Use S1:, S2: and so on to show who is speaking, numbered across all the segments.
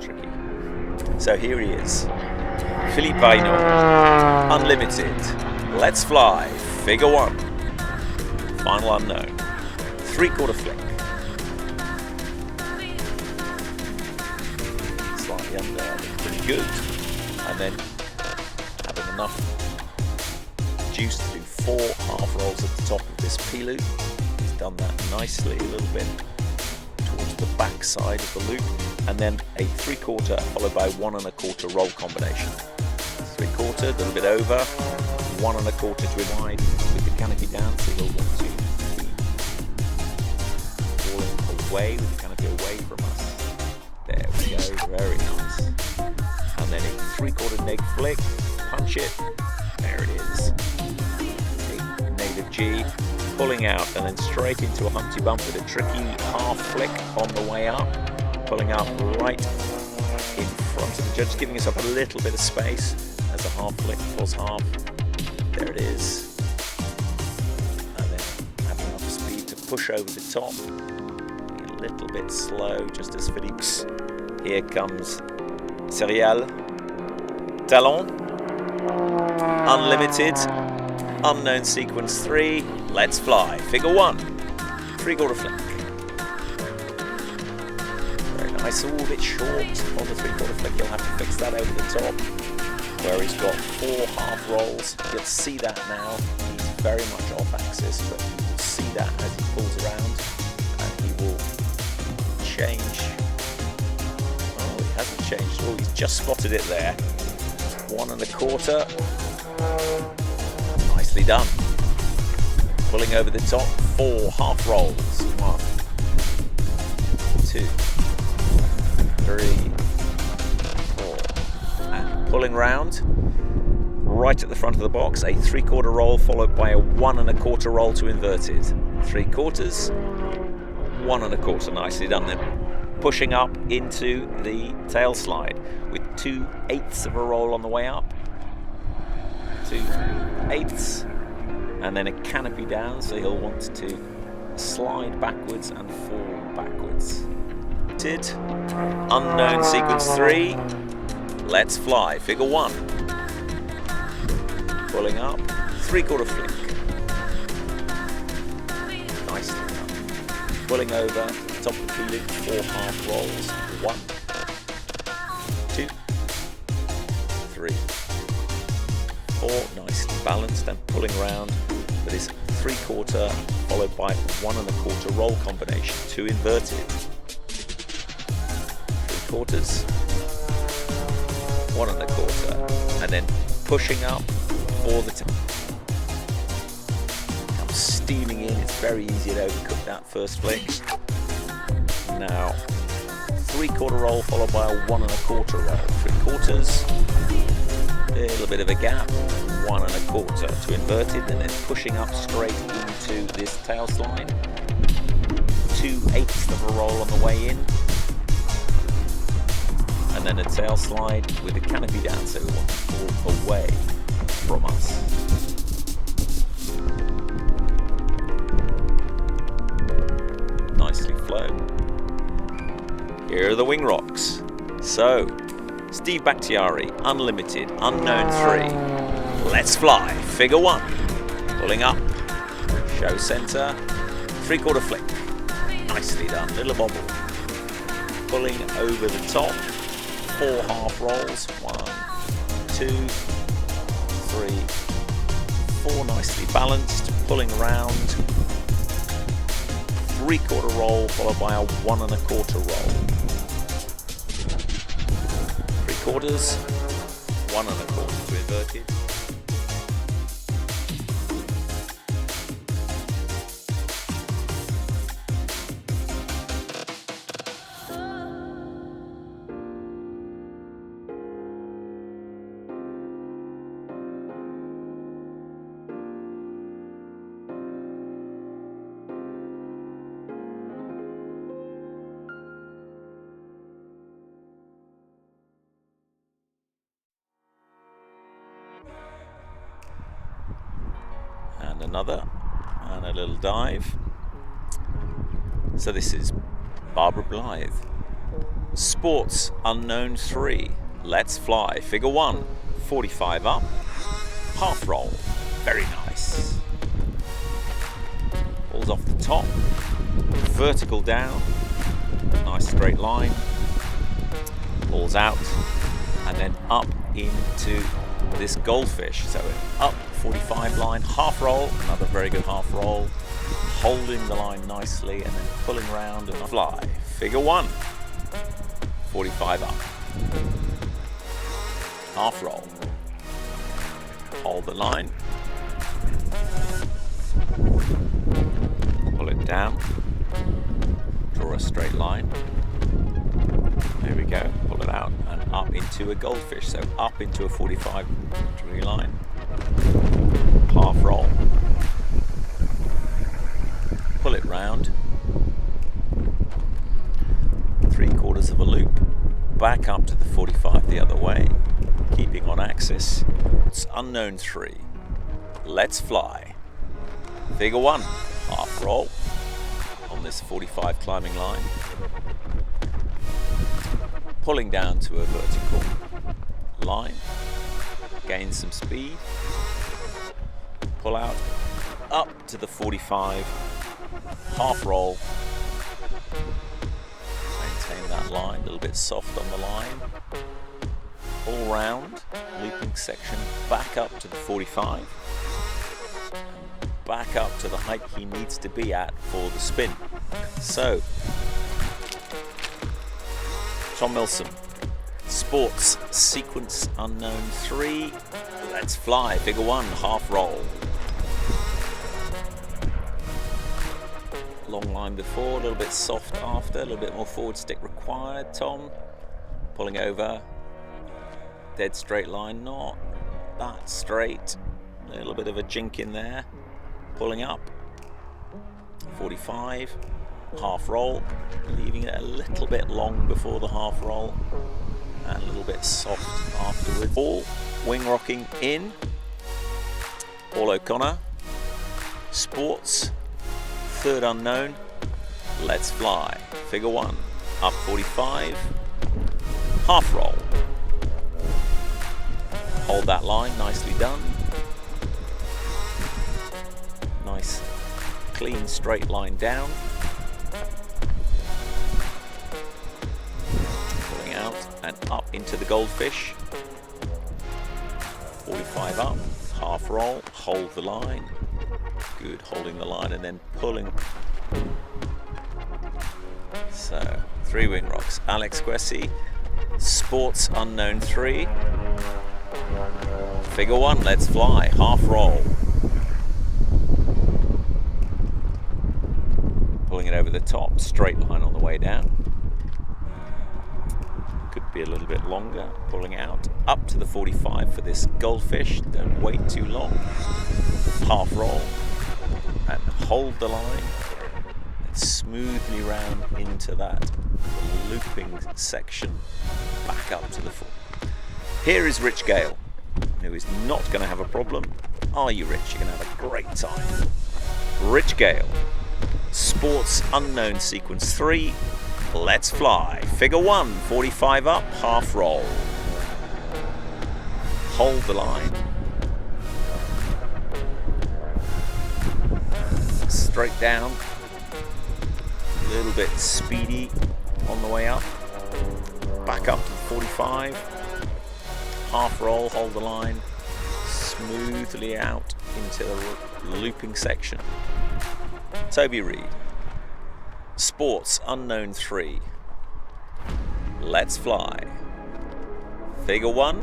S1: tricky. So here he is, Philippe Vainot, Unlimited, Let's Fly, Figure 1, Final Unknown, 3/4 flick, slightly under, pretty good, and then having enough juice to do 4 half rolls at the top of this P-loop. He's done that nicely, a little bit towards the back side of the loop, and then a 3/4 followed by 1 1/4 roll combination. 3/4, a little bit over, 1 1/4 to wide with the canopy down, so we'll want to be falling away with the canopy away from us. There we go, very nice. And then a 3/4 neg flick, punch it, there it is. A native G, pulling out and then straight into a Humpty Bump with a tricky half flick on the way up, pulling up right in front of the judge, giving us up a little bit of space as a half flick pulls half. There it is. And then having enough speed to push over the top. Being a little bit slow, just as Philippe's. Here comes Sywell. Talon. Unlimited. Unknown sequence 3. Let's Fly. Figure 1. 3/4 flick. Very nice. All a bit short on the 3/4 flick. You'll have to fix that over the top, where he's got 4 half rolls. You'll see that now. He's very much off axis, but you will see that as he pulls around, and he will change. Oh, he hasn't changed. Oh, he's just spotted it there. 1 1/4. Nicely done. Pulling over the top, 4 half rolls. 1, 2, 3, 4. And pulling round, right at the front of the box, a 3/4 roll followed by a 1 1/4 roll to inverted. 3/4, 1 1/4. Nicely done then. Pushing up into the tail slide with 2/8 of a roll on the way up. 2/8. And then a canopy down, so he'll want to slide backwards and fall backwards. Unknown sequence 3. Let's Fly. Figure 1. Pulling up. 3/4 flick. Nicely done. Pulling over to the top of the P-loop. 4 half rolls. 1, 2, 3, 4. Nicely balanced and pulling around. That is 3/4 followed by 1 1/4 roll combination. 2 inverted. 3/4, 1 1/4, and then pushing up for the top. Comes steaming in. It's very easy to overcook that first flick. Now 3/4 roll followed by a 1 1/4 roll. 3/4, a little bit of a gap. 1 1/4 to inverted, and then pushing up straight into this tail slide. 2/8 of a roll on the way in, and then a tail slide with a canopy down, so we want to fall away from us. Nicely flown. Here are the wing rocks. So, Steve Bakhtiari, Unlimited, Unknown 3. Let's Fly. Figure 1. Pulling up. Show center. 3/4 flick. Nicely done. Little bobble. Pulling over the top. 4 half rolls. 1, 2, 3, 4. Nicely balanced. Pulling around. 3/4 roll followed by a 1 1/4 roll. 3/4, 1 1/4 to inverted. And another, and a little dive. So this is Barbara Blythe, Sports Unknown 3, Let's Fly. Figure 1, 45 up, half roll. Very nice. Pulls off the top, vertical down, nice straight line. Pulls out, and then up into this goldfish. So up 45 line, half roll, another very good half roll. Holding the line nicely and then pulling around and fly. Figure 1, 45 up, half roll, hold the line, pull it down, draw a straight line, there we go, pull it out and up into a goldfish, so up into a 45-degree line, half roll, pull it round, 3/4 of a loop, back up to the 45 the other way, keeping on axis. It's Unknown 3, Let's Fly. Figure 1, half roll on this 45 climbing line, pulling down to a vertical line, gain some speed, pull out, up to the 45, half roll, maintain that line, a little bit soft on the line, all round, looping section, back up to the 45, back up to the height he needs to be at for the spin. So, Tom Milsom, Sports Sequence Unknown 3, Let's Fly. Figure 1, half roll. Long line before, a little bit soft after, a little bit more forward stick required. Tom, pulling over, dead straight line, not that straight, a little bit of a jink in there, pulling up, 45, half roll, leaving it a little bit long before the half roll, and a little bit soft afterwards. All wing rocking in, Paul O'Connor, Sports, third unknown, Let's Fly. Figure 1, up 45, half roll. Hold that line, nicely done. Nice, clean, straight line down. Pulling out and up into the goldfish. 45 up, half roll, hold the line. Good, holding the line and then pulling. So, 3 wing rocks. Alex Guessy, Sports Unknown 3. Figure 1, Let's Fly, half roll. Pulling it over the top, straight line on the way down. Could be a little bit longer, pulling out, up to the 45 for this goldfish, don't wait too long. Half roll, and hold the line, and smoothly round into that looping section, back up to the 4. Here is Rich Gale, who is not going to have a problem. Are you, Rich? You're going to have a great time. Rich Gale, Sports Unknown Sequence 3, Let's Fly. Figure 1, 45 up, half roll. Hold the line. Straight down. A little bit speedy on the way up. Back up to 45. Half roll, hold the line. Smoothly out into the looping section. Toby Reed, Sports Unknown 3, Let's Fly. Figure 1,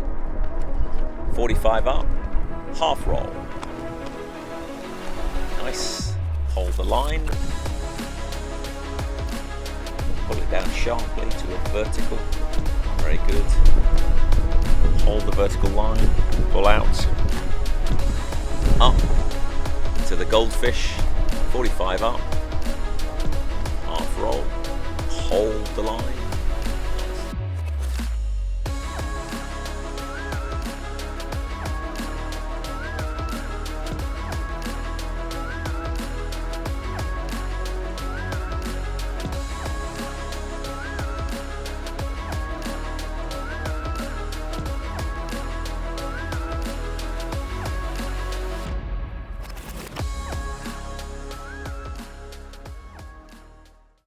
S1: 45 up, half roll. Nice, hold the line. Pull it down sharply to a vertical. Very good. Hold the vertical line, pull out. Up to the goldfish. 45 up, half roll, hold the line,